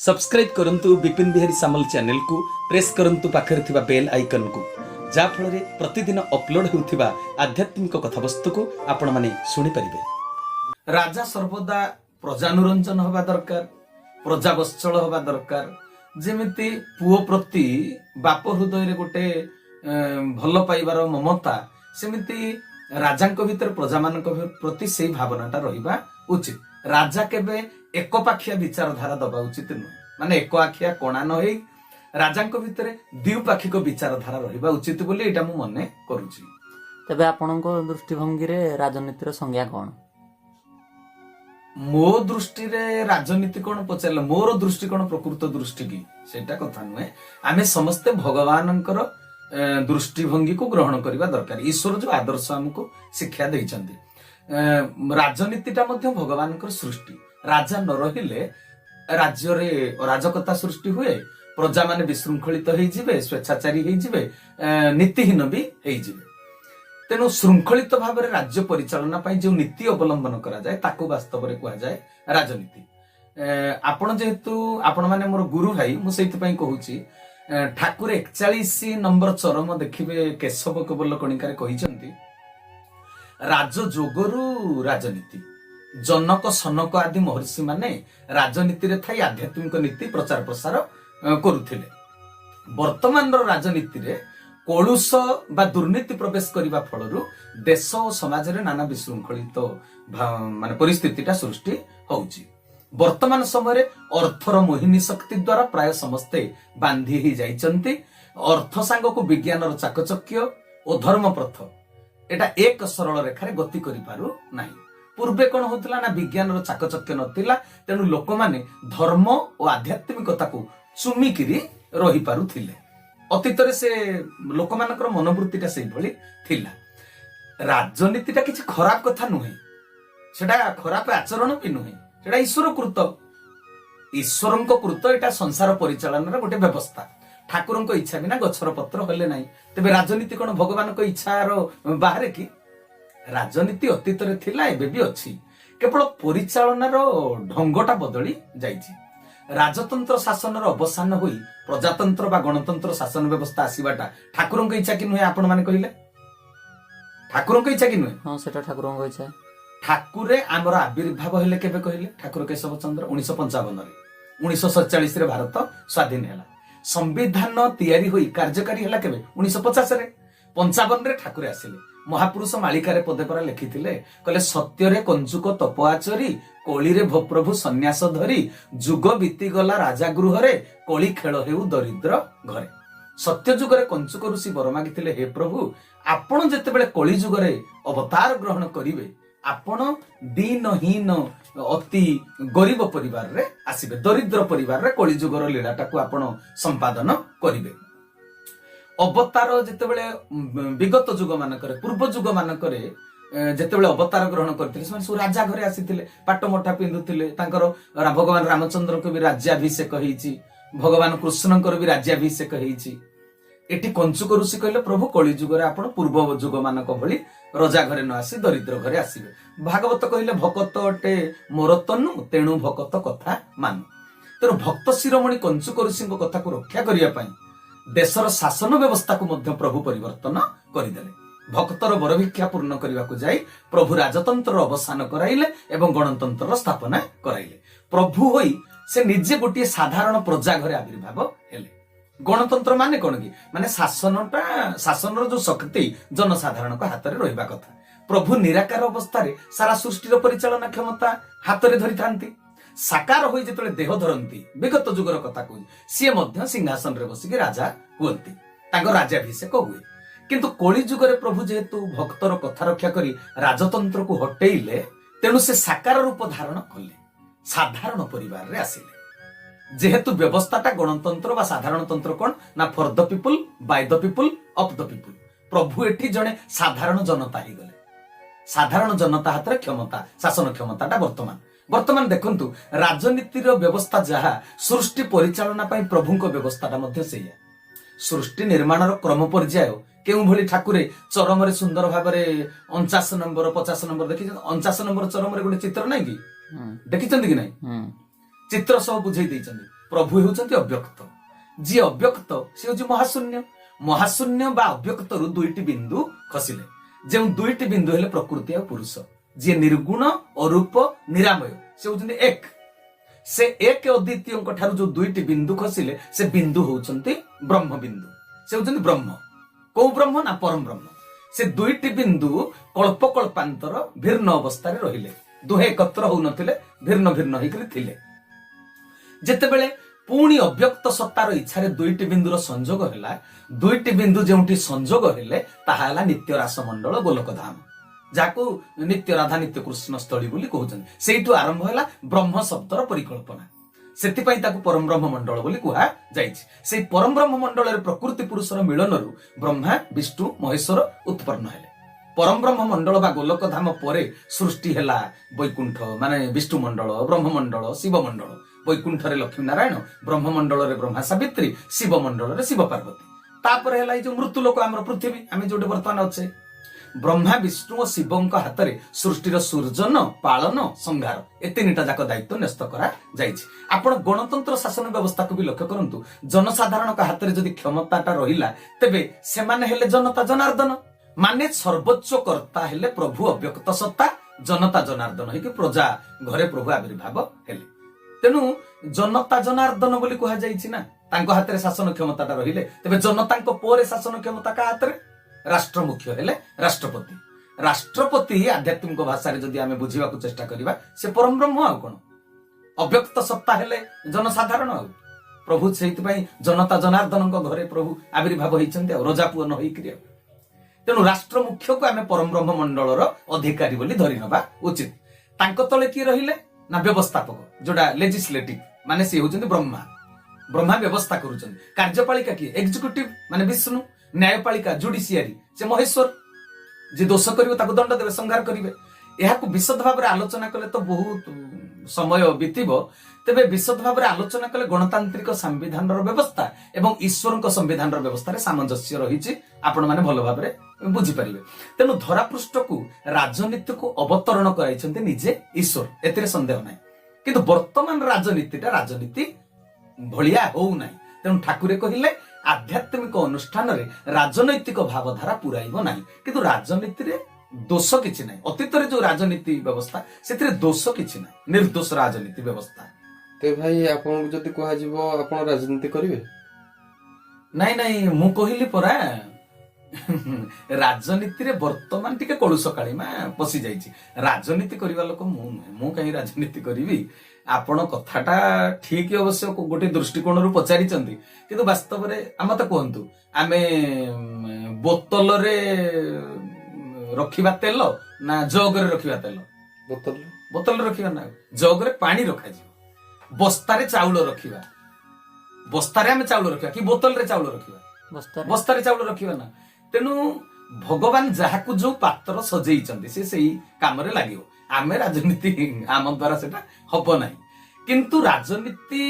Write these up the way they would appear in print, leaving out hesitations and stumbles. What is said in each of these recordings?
Subscribe करंतु विपिन बिहारी सामल channel को press करंतु पाखरे थिबा बेल आइकन को जा फल रे प्रतिदिन अपलोड होउथिबा आध्यात्मिक कथावस्तु को आपण माने सुनि परिबे। राजा सर्वदा प्रजानुरंजन होबा दरकार, प्रजावत्सल होबा दरकार। जेमिति पुओ प्रति बाप हृदय रे गोटे भल पाइबार ममता, सेमिति राजांक भितर प्रजा मानक प्रति सेही भावनाटा रहिबा उचित। राजा केबे एक पाखिया विचारधारा दबा उचित नुह, माने एक आखिया कोणा न होई राजांक भितर द्विपाक्षिक विचारधारा रहिबा उचित बोली एटा मु मने करूची। तबे आपनको दृष्टिभंगी रे राजनीतिर संज्ञा कोन? मो दृष्टि रे राजनीति कोन पचारले, मोर दृष्टिकोण प्रकृत दृष्टि की सेटा कथा नुहे। आमे समस्ते भगवानंकर दृष्टिभंगी को ग्रहण करबा दरकार। ईश्वर जो आदर्श हमको शिक्षा दैछन्ती, राजनीतिटा मध्य भगवानकर सृष्टि। राजा न रहिले राज्य रे अराजकता सृष्टि हुए, प्रजा माने विशृंखलित होई जिवे, स्वेच्छाचारी होई जिवे, नीतिहीन भी होई जिवे। तेणु श्रृंखलित भाव में राज्य परिचालना पाई जो नीति अवलंबन करा जाए ताकू वास्तव में कहा जाए राजनीति। आपण जेहेतु आपण माने मोर गुरु भाई, मु सेति पई कहूची ठाकुर 41 नंबर चरम देखिबे केशव केवल कणिकारे कहिसंती, राजयोगरु राजनीति। जनक सनक आदि महर्षि माने राजनीति रे थाई आध्यात्मिक नीति प्रचार प्रसार करुथिले। वर्तमान राजनीति रे कलुष बा दुर्नीति प्रवेश करने फलरू देश और समाज रे नाना विशृंखलित माने परिस्थितिटा सृष्टि होउची। वर्तमान समय अर्थर मोहिनी शक्ति द्वारा प्राय समस्ते बांधी ही जाइचंती। अर्थ सांग को विज्ञान चाकचक्य और धर्म प्रथ एटा एक सरल रेखारे गति करि पारु नाही। पूर्वे कौन होतला ना विज्ञान चाकचक्य नथिला, तेणु लोक माने धर्म और आध्यात्मिकता को चुमिकिरी रही पारुथिले। अतीत से लोक मानकर मनोवृत्तिटा सेही भली थिला। राजनीतिटा किछि खराब कथा नुहे, सेटा खराब आचरण भी नुहे, सेटा ईश्वर कृत। ईश्वरंक कृत एटा संसार परिचालनार गोटे व्यवस्था। ठाकुरंक इच्छा बिना गछर पत्र हले नाही। तेबे राजनीति कोन भगवानक इच्छार बाहरे कि? राजनीति अतीत रे थिला, एबे भी अछि, केवल परिचालनार ढंगटा बदली जाइछि। राजतंत्र शासनर अवसान होई प्रजातंत्र बा गणतंत्र शासन व्यवस्था आसीबाटा ठाकुरंक इच्छा कि नुहे? आपण माने कहिले ठाकुरंक इच्छा कि नुहे? हां, सेटा ठाकुरंक इच्छा। ठाकुरे आमर आविर्भाव हेले केबे कहिले? ठाकुर केशव चंद्र 1955 रे। 1947 रे भारत स्वाधीन हैला। संविधान तैयारी होई कार्यकारी हैला केबे? 1950 रे। 55 रे ठाकुर आसिले। महापुरुष मालिकारे पदे परा लिखिथिले, कहले सत्य रे कंजुक तपआचरी, कोली रे भोप्रभु सन्यास धरी, जुग बीती गला राजा गृह रे, कोली खेल हेउ दरिद्र घरे। सत्य जुग रे कंचुक ऋषि वर मागिथिले, हे प्रभु आपण जेतेबेले कली जुग रे अवतार ग्रहण करिवे, आपण दीनहीन अति गरीब परिवार रे आसीबे, दरिद्र परिवार रे कली जुगर लीलाटाकू आपण संपादन करिवे। अवतार जेतेबेले विगत जुग मानकरे, पूर्व जुग मानकरे जेतेबेले अवतार ग्रहण करथिले, ସେମାନେ ସବୁ राजा घरे आसीथिले, पाट मोठा पिंधुथिले। तांकर भगवान रामचंद्र को भी राज्याभिषेक ହେଇଛି, भगवान कृष्णଙ୍କର भी राज्याभिषेक ହେଇଛି। एटी कंचुक ऋषि कहले, प्रभु कली जुगरे आपण पूर्व जुग मानक भली रजा घरे न आसी दरिद्र घरे आसीबे। भागवत कहले, भकत अटे मोर तनु, तेणु भकत कथा मानु। तेणु भक्त शिरोमणि कंचुक ऋषिଙ୍କ कथा को रक्षा करिया पई देशर शासन व्यवस्था को मध्य प्रभु परिवर्तन करदेले। भक्तर बरभिक्षा पूर्ण करने को जाई प्रभु राजतंत्र अवसान कराइले एवं गणतंत्र स्थापना कराइले। प्रभु होई से निजे गोटे साधारण प्रजा घरे आविर्भाव हेले। गणतंत्र माने कौन कि? माने शासनर जो शक्ति जनसाधारण को हाथ में रहिबा कथा। प्रभु निराकार अवस्था रे सारा सृष्टिर परिचालना क्षमता हाथ में धरि थांती। साकार होई जेतले देह धरंती, विगत जुगर कथा कहू, सी मध्य सिंहासन रे बसिक राजा हुअंती, तांको राज्याभिषेक हुए। किंतु कली जुगरे प्रभु जेहेतु भक्तर कथा रक्षा करी राजतंत्र को हटेइले, तेणु से साकार रूप धारण कले, साधारण परिवार रे आसिले। जेहेतु व्यवस्थाटा गणतंत्र बा साधारण तंत्र कोन ना, for the people, by the people, of the people. प्रभु एठी जणे साधारण जनता ही गले। साधारण जनता हाथ रे क्षमता, शासन क्षमताटा वर्तमान देखंतु राजनीतिर व्यवस्था जहा सृष्टि परिचालना पाई प्रभुंक व्यवस्थाटा मध्य सेया। सृष्टि निर्माणर क्रम पर्याय केउ भली ठाकुरे चरम रे सुंदर भाबरे 49 नंबर 50 नंबर देखि 49 नंबर चरम रे गोटे चित्र नै कि देखिचंदी कि नै? चित्र सब बुझाई दैचंदी। ପ୍ରଭୁ ହେଉଛନ୍ତି ଅବ୍ୟକ୍ତ। ଯିଏ ଅବ୍ୟକ୍ତ ସେ ହେଉଛି ମହାଶୂନ୍ୟ। ମହାଶୂନ୍ୟ ବା ଅବ୍ୟକ୍ତରୁ ଦୁଇଟି ବିନ୍ଦୁ ଖସିଲେ, ଯେଉଁ ଦୁଇଟି ବିନ୍ଦୁ ହେଲେ ପ୍ରକୃତି ଆଉ ପୁରୁଷ। ଯିଏ ନିର୍ଗୁଣ, ଅରୂପ, ନିରାମୟ ସେ ହଉଛନ୍ତି ଏକ। ସେ ଏକ ଅଦ୍ୱିତୀୟଙ୍କ ଠାରୁ ଯୋଉ ଦୁଇଟି ବିନ୍ଦୁ ଖସିଲେ ସେ ବିନ୍ଦୁ ହଉଛନ୍ତି ବ୍ରହ୍ମ ବିନ୍ଦୁ। ସେ ହଉଛନ୍ତି ବ୍ରହ୍ମ। କୋଉ ବ୍ରହ୍ମ? ନା ପରମ ବ୍ରହ୍ମ। ସେ ଦୁଇଟି ବିନ୍ଦୁ କଳ୍ପ କଳ୍ପାନ୍ତର ଭିନ୍ନ ଅବସ୍ଥାରେ ରହିଲେ, ଦୁହେଁ ଏକତ୍ର ହଉନଥିଲେ, ଭିନ୍ନ ଭିନ୍ନ ହେଇକରି ଥିଲେ। ଯେତେବେଳେ ପୁଣି ଅବ୍ୟକ୍ତ ସତ୍ତାର ଇଚ୍ଛାରେ ଦୁଇଟି ବିନ୍ଦୁର ସଂଯୋଗ ହେଲା, ଦୁଇଟି ବିନ୍ଦୁ ଯେଉଁଠି ସଂଯୋଗ ହେଲେ ତାହା ହେଲା ନିତ୍ୟ ରାସମଣ୍ଡଳ ଗୋଲକ ଧାମ, ଯାହାକୁ ନିତ୍ୟ ରାଧା ନିତ୍ୟ କୃଷ୍ଣ ସ୍ଥଳୀ ବୋଲି କହୁଛନ୍ତି। ସେଇଠୁ ଆରମ୍ଭ ହେଲା ବ୍ରହ୍ମ ଶବ୍ଦର ପରିକଳ୍ପନା। ସେଥିପାଇଁ ତାକୁ ପରମ ବ୍ରହ୍ମ ମଣ୍ଡଳ ବୋଲି କୁହାଯାଇଛି। ସେଇ ପରମ ବ୍ରହ୍ମ ମଣ୍ଡଳରେ ପ୍ରକୃତି ପୁରୁଷର ମିଳନରୁ ବ୍ରହ୍ମା, ବିଷ୍ଣୁ, ମହେଶ୍ୱର ଉତ୍ପନ୍ନ ହେଲେ। ପରମ ବ୍ରହ୍ମ ମଣ୍ଡଳ ବା ଗୋଲକ ଧାମ ପରେ ସୃଷ୍ଟି ହେଲା ବୈକୁଣ୍ଠ, ମାନେ ବିଷ୍ଣୁ ମଣ୍ଡଳ, ବ୍ରହ୍ମ ମଣ୍ଡଳ, ଶିବ ମଣ୍ଡଳ। ବୈକୁଣ୍ଠରେ ଲକ୍ଷ୍ମୀ ନାରାୟଣ, ବ୍ରହ୍ମ ମଣ୍ଡଳରେ ବ୍ରହ୍ମା ସାବିତ୍ରୀ, ଶିବ ମଣ୍ଡଳରେ ଶିବ ପାର୍ବତୀ। ତାପରେ ହେଲା ଏଇ ଯୋଉ ମୃତ୍ୟୁ ଲୋକ ଆମର ପୃଥିବୀ, ଆମେ ଯୋଉଠି ବର୍ତ୍ତମାନ ଅଛେ। ବ୍ରହ୍ମା, ବିଷ୍ଣୁ ଓ ଶିବଙ୍କ ହାତରେ ସୃଷ୍ଟିର ସୃଜନ, ପାଳନ, ସଂହାର ଏ ତିନିଟା ଯାକ ଦାୟିତ୍ୱ ନ୍ୟସ୍ତ କରାଯାଇଛି। ଆପଣ ଗଣତନ୍ତ୍ର ଶାସନ ବ୍ୟବସ୍ଥାକୁ ବି ଲକ୍ଷ୍ୟ କରନ୍ତୁ। ଜନସାଧାରଣଙ୍କ ହାତରେ ଯଦି କ୍ଷମତାଟା ରହିଲା, ତେବେ ସେମାନେ ହେଲେ ଜନତା ଜନାର୍ଦ୍ଦନ, ମାନେ ସର୍ବୋଚ୍ଚ କର୍ତ୍ତା ହେଲେ ପ୍ରଭୁ ଅବ୍ୟକ୍ତ ସତ୍ତା, ଜନତା ଜନାର୍ଦ୍ଦନ ହେଇକି ପ୍ରଜା ଘରେ ପ୍ରଭୁ ଆବିର୍ଭାବ ହେଲେ। ତେଣୁ ଜନତା ଜନାର୍ଦ୍ଦନ ବୋଲି କୁହାଯାଇଛି ନା, ତାଙ୍କ ହାତରେ ଶାସନ କ୍ଷମତାଟା ରହିଲେ। ତେବେ ଜନତାଙ୍କ ପରେ ଶାସନ କ୍ଷମତା କାହା ହାତରେ? ରାଷ୍ଟ୍ର ମୁଖ୍ୟ ହେଲେ ରାଷ୍ଟ୍ରପତି। ରାଷ୍ଟ୍ରପତି ଆଧ୍ୟାତ୍ମିକ ଭାଷାରେ ଯଦି ଆମେ ବୁଝିବାକୁ ଚେଷ୍ଟା କରିବା, ସେ ପରମ ବ୍ରହ୍ମ ଆଉ କଣ? ଅବ୍ୟକ୍ତ ସତ୍ତା ହେଲେ ଜନସାଧାରଣ। ଆଉ ପ୍ରଭୁ ସେଇଥିପାଇଁ ଜନତା ଜନାର୍ଦ୍ଦନଙ୍କ ଘରେ ପ୍ରଭୁ ଆବିର୍ଭାବ ହେଇଛନ୍ତି, ଆଉ ରଜା ପୁଅ ନ ହେଇକିରି। ଆଉ ତେଣୁ ରାଷ୍ଟ୍ର ମୁଖ୍ୟକୁ ଆମେ ପରମ ବ୍ରହ୍ମ ମଣ୍ଡଳର ଅଧିକାରୀ ବୋଲି ଧରି ନେବା ଉଚିତ। ତାଙ୍କ ତଳେ କିଏ ରହିଲେ? ନା ବ୍ୟବସ୍ଥାପକ, ଯୋଉଟା ଲେଜିସ୍ଲେଟିଭ, ମାନେ ସେ ହଉଛନ୍ତି ବ୍ରହ୍ମା। ବ୍ରହ୍ମା ବ୍ୟବସ୍ଥା କରୁଛନ୍ତି। କାର୍ଯ୍ୟପାଳିକା କିଏ? ଏକ୍ଜିକ୍ୟୁଟିଭ, ମାନେ ବିଷ୍ଣୁ। ନ୍ୟାୟପାଳିକା ଜୁଡିସିଆରୀ, ସେ ମହେଶ୍ୱର। ଯିଏ ଦୋଷ କରିବ ତାକୁ ଦଣ୍ଡ ଦେବେ, ସଂହାର କରିବେ। ଏହାକୁ ବିଶଦ ଭାବରେ ଆଲୋଚନା କଲେ ତ ବହୁତ ସମୟ ବିତିବ। ତେବେ ବିଶଦ ଭାବରେ ଆଲୋଚନା କଲେ ଗଣତାନ୍ତ୍ରିକ ସାମ୍ବିଧାନର ବ୍ୟବସ୍ଥା ଏବଂ ଈଶ୍ୱରଙ୍କ ସମ୍ବିଧାନର ବ୍ୟବସ୍ଥାରେ ସାମଞ୍ଜସ୍ୟ ରହିଛି, ଆପଣମାନେ ଭଲ ଭାବରେ ବୁଝିପାରିବେ। ତେଣୁ ଧରାପୃଷ୍ଠକୁ ରାଜନୀତିକୁ ଅବତରଣ କରାଇଛନ୍ତି ନିଜେ ଈଶ୍ୱର, ଏଥିରେ ସନ୍ଦେହ ନାହିଁ। କିନ୍ତୁ ବର୍ତ୍ତମାନ ରାଜନୀତିଟା ରାଜନୀତି ଭଳିଆ ହଉନାହିଁ। ତେଣୁ ଠାକୁରେ କହିଲେ ଆଧ୍ୟାତ୍ମିକ ଅନୁଷ୍ଠାନରେ ରାଜନୈତିକ ଭାବଧାରା ପୁରାଇବ ନାହିଁ। କିନ୍ତୁ ରାଜନୀତିରେ ଦୋଷ କିଛି ନାହିଁ। ଅତୀତରେ ଯୋଉ ରାଜନୀତି ବ୍ୟବସ୍ଥା, ସେଥିରେ ଦୋଷ କିଛି ନାହିଁ, ନିର୍ଦ୍ଦୋଷ ରାଜନୀତି ବ୍ୟବସ୍ଥା। ତ ଭାଇ, ଆପଣଙ୍କୁ ଯଦି କୁହାଯିବ ଆପଣ ରାଜନୀତି କରିବେ? ନାଇଁ ନାଇଁ, ମୁଁ କହିଲି ପରା ରାଜନୀତିରେ ବର୍ତ୍ତମାନ ଟିକେ କଳୁଷ କାଳିମା ପଶି ଯାଇଛି। ରାଜନୀତି କରିବା ଲୋକ ମୁଁ ନୁହେଁ। ମୁଁ କାହିଁ ରାଜନୀତି କରିବି? ଆପଣ କଥାଟା ଠିକ ଅବଶ୍ୟ ଗୋଟେ ଦୃଷ୍ଟିକୋଣରୁ ପଚାରିଛନ୍ତି, କିନ୍ତୁ ବାସ୍ତବରେ ମତେ କୁହନ୍ତୁ, ଆମେ ବୋତଲରେ ରଖିବା ତେଲ ନା ଜଗରେ ରଖିବା ତେଲ? ବୋତଲରେ ରଖିବା ନା ଜଗରେ ପାଣି ରଖାଯିବ। ବସ୍ତାରେ ଚାଉଳ ରଖିବା, ବସ୍ତାରେ ଆମେ ଚାଉଳ ରଖିବା କି ବୋତଲରେ ଚାଉଳ ରଖିବା? ବସ୍ତାରେ ଚାଉଳ ରଖିବା ନା। ତେଣୁ ଭଗବାନ ଯାହାକୁ ଯୋଉ ପାତ୍ର ସଜେଇଛନ୍ତି ସେ ସେଇ କାମରେ ଲାଗିବ। ଆମେ ରାଜନୀତି ଆମ ଦ୍ୱାରା ସେଟା ହବ ନାହିଁ। କିନ୍ତୁ ରାଜନୀତି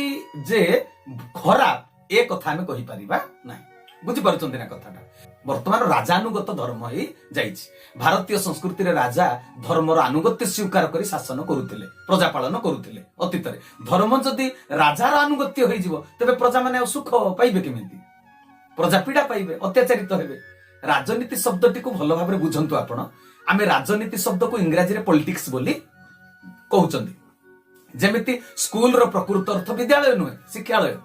ଯେ ଖରାପ ଏ କଥା ଆମେ କହିପାରିବା ନାହିଁ। ବୁଝିପାରୁଛନ୍ତି ନା କଥାଟା? ବର୍ତ୍ତମାନ ରାଜାନୁଗତ ଧର୍ମ ହେଇ ଯାଇଛି। ଭାରତୀୟ ସଂସ୍କୃତିରେ ରାଜା ଧର୍ମର ଆନୁଗତ୍ୟ ସ୍ୱୀକାର କରି ଶାସନ କରୁଥିଲେ, ପ୍ରଜା ପାଳନ କରୁଥିଲେ। ଅତୀତରେ ଧର୍ମ ଯଦି ରାଜାର ଆନୁଗତ୍ୟ ହେଇଯିବ, ତେବେ ପ୍ରଜାମାନେ ଆଉ ସୁଖ ପାଇବେ କେମିତି? ପ୍ରଜା ପୀଡା ପାଇବେ, ଅତ୍ୟାଚାରିତ ହେବେ। ରାଜନୀତି ଶବ୍ଦଟିକୁ ଭଲ ଭାବରେ ବୁଝନ୍ତୁ ଆପଣ। ଆମେ ରାଜନୀତି ଶବ୍ଦକୁ ଇଂରାଜୀରେ ପଲିଟିକ୍ସ ବୋଲି କହୁଛନ୍ତି। ଯେମିତି ସ୍କୁଲର ପ୍ରକୃତ ଅର୍ଥ ବିଦ୍ୟାଳୟ ନୁହେଁ, ଶିକ୍ଷାଳୟ।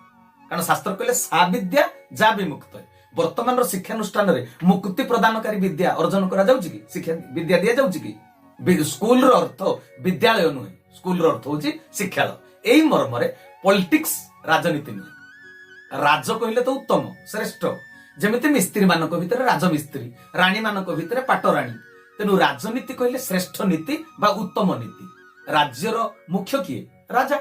କାରଣ ଶାସ୍ତ୍ର କହିଲେ ସା ବିଦ୍ୟା ଯା ବିମୁକ୍ତ। ବର୍ତ୍ତମାନର ଶିକ୍ଷାନୁଷ୍ଠାନରେ ମୁକ୍ତି ପ୍ରଦାନକାରୀ ବିଦ୍ୟା ଅର୍ଜନ କରାଯାଉଛି କି? ଶିକ୍ଷା ବିଦ୍ୟା ଦିଆଯାଉଛି କି? ସ୍କୁଲର ଅର୍ଥ ବିଦ୍ୟାଳୟ ନୁହେଁ, ସ୍କୁଲର ଅର୍ଥ ହଉଛି ଶିକ୍ଷାଳୟ। ଏଇ ମର୍ମରେ ପଲିଟିକ୍ସ ରାଜନୀତି ନୁହେଁ। ରାଜ କହିଲେ ତ ଉତ୍ତମ, ଶ୍ରେଷ୍ଠ। ଯେମିତି ମିସ୍ତ୍ରୀ ମାନଙ୍କ ଭିତରେ ରାଜମିସ୍ତ୍ରୀ, ରାଣୀ ମାନଙ୍କ ଭିତରେ ପାଟରାଣୀ। ତେଣୁ ରାଜନୀତି କହିଲେ ଶ୍ରେଷ୍ଠ ନୀତି ବା ଉତ୍ତମ ନୀତି। ରାଜ୍ୟର ମୁଖ୍ୟ କିଏ? ରାଜା।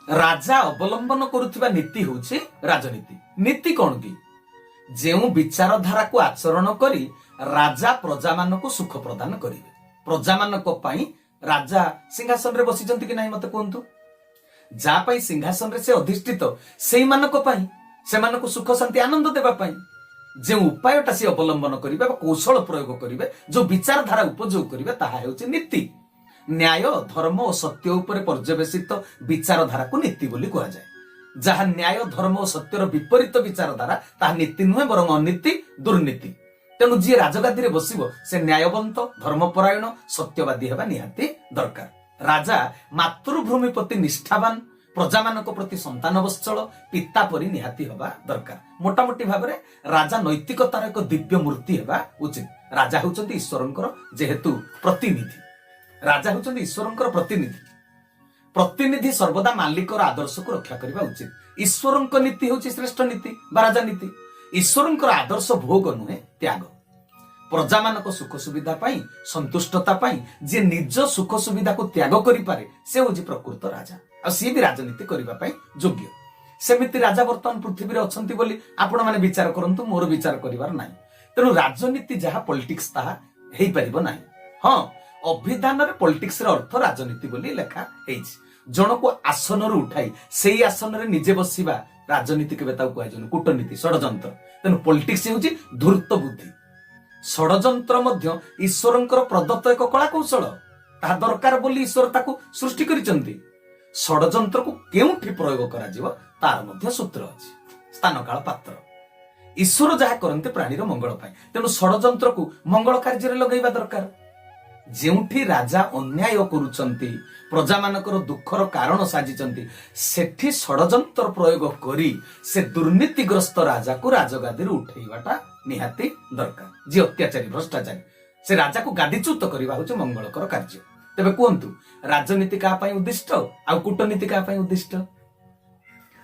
ରାଜା ଅବଲମ୍ବନ କରୁଥିବା ନୀତି ହେଉଛି ରାଜନୀତି। ନୀତି କଣ କି? ଯେଉଁ ବିଚାରଧାରାକୁ ଆଚରଣ କରି ରାଜା ପ୍ରଜାମାନଙ୍କୁ ସୁଖ ପ୍ରଦାନ କରିବେ। ପ୍ରଜାମାନଙ୍କ ପାଇଁ ରାଜା ସିଂହାସନରେ ବସିଛନ୍ତି କି ନାହିଁ ମତେ କୁହନ୍ତୁ? ଯାହା ପାଇଁ ସିଂହାସନରେ ସେ ଅଧିଷ୍ଠିତ, ସେଇମାନଙ୍କ ପାଇଁ, ସେମାନଙ୍କୁ ସୁଖ ଶାନ୍ତି ଆନନ୍ଦ ଦେବା ପାଇଁ ଯେଉଁ ଉପାୟଟା ସେ ଅବଲମ୍ବନ କରିବେ ବା କୌଶଳ ପ୍ରୟୋଗ କରିବେ, ଯୋଉ ବିଚାରଧାରା ଉପଯୋଗ କରିବେ, ତାହା ହେଉଛି ନୀତି। ନ୍ୟାୟ, ଧର୍ମ ଓ ସତ୍ୟ ଉପରେ ପର୍ଯ୍ୟବେସିତ ବିଚାରଧାରାକୁ ନୀତି ବୋଲି କୁହାଯାଏ। ଯାହା ନ୍ୟାୟ ଧର୍ମ ଓ ସତ୍ୟର ବିପରୀତ ବିଚାରଧାରା ତାହା ନୀତି ନୁହେଁ ବରଂ ଅନୀତି ଦୁର୍ନୀତି। ତେଣୁ ଯିଏ ରାଜଗାଦିରେ ବସିବ ସେ ନ୍ୟାୟବନ୍ତ ଧର୍ମପରାୟଣ ସତ୍ୟବାଦୀ ହେବା ନିହାତି ଦରକାର। ରାଜା ମାତୃଭୂମି ପ୍ରତି ନିଷ୍ଠାବାନ, ପ୍ରଜାମାନଙ୍କ ପ୍ରତି ସନ୍ତାନବତ୍ସଳ, ପିତା ପରି ନିହାତି ହେବା ଦରକାର। ମୋଟାମୋଟି ଭାବରେ ରାଜା ନୈତିକତାର ଏକ ଦିବ୍ୟ ମୂର୍ତ୍ତି ହେବା ଉଚିତ। ରାଜା ହେଉଛନ୍ତି ଈଶ୍ୱରଙ୍କର ଯେହେତୁ ପ୍ରତିନିଧି, ରାଜା ହେଉଛନ୍ତି ଈଶ୍ୱରଙ୍କର ପ୍ରତିନିଧି। ପ୍ରତିନିଧି ସର୍ବଦା ମାଲିକର ଆଦର୍ଶକୁ ରକ୍ଷା କରିବା ଉଚିତ। ଈଶ୍ୱରଙ୍କ ନୀତି ହେଉଛି ଶ୍ରେଷ୍ଠ ନୀତି ବା ରାଜନୀତି। ଈଶ୍ୱରଙ୍କର ଆଦର୍ଶ ଭୋଗ ନୁହେଁ ତ୍ୟାଗ। ପ୍ରଜାମାନଙ୍କ ସୁଖ ସୁବିଧା ପାଇଁ, ସନ୍ତୁଷ୍ଟତା ପାଇଁ ଯିଏ ନିଜ ସୁଖ ସୁବିଧାକୁ ତ୍ୟାଗ କରିପାରେ ସେ ହେଉଛି ପ୍ରକୃତ ରାଜା, ଆଉ ସିଏ ବି ରାଜନୀତି କରିବା ପାଇଁ ଯୋଗ୍ୟ। ସେମିତି ରାଜା ବର୍ତ୍ତମାନ ପୃଥିବୀରେ ଅଛନ୍ତି ବୋଲି ଆପଣମାନେ ବିଚାର କରନ୍ତୁ, ମୋର ବିଚାର କରିବାର ନାହିଁ। ତେଣୁ ରାଜନୀତି ଯାହା ପଲିଟିକ୍ସ ତାହା ହେଇପାରିବ ନାହିଁ। ହଁ, ଅଭିଧାନରେ ପଲିଟିକ୍ସର ଅର୍ଥ ରାଜନୀତି ବୋଲି ଲେଖା ହେଇଛି। ଜଣକୁ ଆସନରୁ ଉଠାଇ ସେଇ ଆସନରେ ନିଜେ ବସିବା ରାଜନୀତି କେବେ ତାକୁ କୁହାଯାଉନି, କୂଟନୀତି, ଷଡଯନ୍ତ୍ର। ତେଣୁ ପଲିଟିକ୍ସ ହେଉଛି ଧୂର୍ତ୍ତ ବୁଦ୍ଧି। ଷଡଯନ୍ତ୍ର ମଧ୍ୟ ଈଶ୍ୱରଙ୍କର ପ୍ରଦତ୍ତ ଏକ କଳା କୌଶଳ। ତାହା ଦରକାର ବୋଲି ଈଶ୍ୱର ତାକୁ ସୃଷ୍ଟି କରିଛନ୍ତି। ଷଡଯନ୍ତ୍ରକୁ କେଉଁଠି ପ୍ରୟୋଗ କରାଯିବ ତାର ମଧ୍ୟ ସୂତ୍ର ଅଛି, ସ୍ଥାନ କାଳ ପାତ୍ର। ଈଶ୍ୱର ଯାହା କରନ୍ତି ପ୍ରାଣୀର ମଙ୍ଗଳ ପାଇଁ, ତେଣୁ ଷଡଯନ୍ତ୍ରକୁ ମଙ୍ଗଳ କାର୍ଯ୍ୟରେ ଲଗାଇବା ଦରକାର। ଯେଉଁଠି ରାଜା ଅନ୍ୟାୟ କରୁଛନ୍ତି, ପ୍ରଜାମାନଙ୍କର ଦୁଃଖର କାରଣ ସାଜିଛନ୍ତି, ସେଠି ଷଡଯନ୍ତ୍ର ପ୍ରୟୋଗ କରି ସେ ଦୁର୍ନୀତିଗ୍ରସ୍ତ ରାଜାକୁ ରାଜଗାଦିରୁ ଉଠେଇବାଟା ନିହାତି ଦରକାର। ଯିଏ ଅତ୍ୟାଚାରୀ, ଭ୍ରଷ୍ଟାଚାରୀ, ସେ ରାଜାକୁ ଗାଦିଚ୍ୟୁତ କରିବା ହେଉଛି ମଙ୍ଗଳକର କାର୍ଯ୍ୟ। ତେବେ କୁହନ୍ତୁ, ରାଜନୀତି କାହା ପାଇଁ ଉଦ୍ଦିଷ୍ଟ ଆଉ କୂଟନୀତି କାହା ପାଇଁ ଉଦ୍ଦିଷ୍ଟ?